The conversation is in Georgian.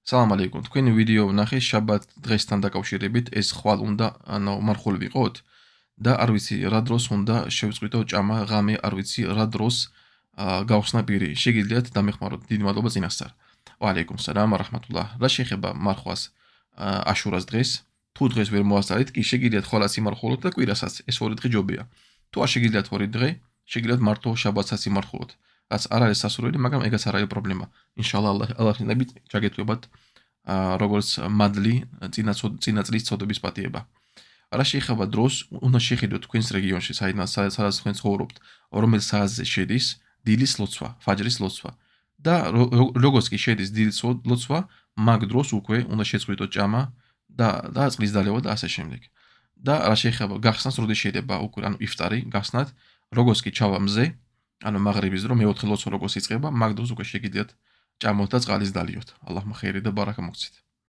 სალამ ალეიკუმ. თქვენი ვიდეო ვნახე შაბათ დღესთან დაკავშირებით ეს ხვალ უნდა მარხული ვიყოთ და არ ვიცი რა დროს უნდა შევწყვიტო ჭამა ღამე არ ვიცი რა დროს გავხსნა პირი. შეგიძლიათ დამეხმაროთ. დიდი მადლობა წინასწარ. ვალეიკუმ სალამ რაჰმათულლაჰ. რა შეეხება მარხვას აშურას დღეს? თუ დღეს ვერ მოასწარით კი შეგიძლიათ ხოლას იმარხულოთ და კვირასაც ეს ორი დღე ჯობია. თუ არ შეგიძლიათ ორი დღე, შეგიძლიათ მარტო შაბათსაც იმარხულოთ. რაც არ არის სასურველი, მაგრამ ეგაც არ არის პრობლემა. ინშალლა ალლაჰის ნებით ჩაგეთვებათ როგორც მადლი წინა წლის წოდების პატიება. რა შეეხება დროს, უნდა შეხედოთ თქვენს რეგიონში, სადაც თქვენ ცხოვრობთ, რომელ საათზე შედის დილის ლოცვა, ფაჯრის ლოცვა. და როგორც კი შედის დილის ლოცვა, მაგ დროს უკვე უნდა შეწყვიტოთ ჭამა და წყლის დალევა და ასე შემდეგ. და რა შეეხება გახსნას, როდის შეიძლება უკვე ანუ იფტარი გახსნათ, როგორც კი ჩავა მზე, ანუ მაღრიბის დრო მეოთხე ლოცვა როგორც იწყება, მაგ დროს უკვე შეგიძლიათ ჭამოთ და წყალის დალიოთ. ალლაჰმა ხეირი და ბარაკა მოგცეთ.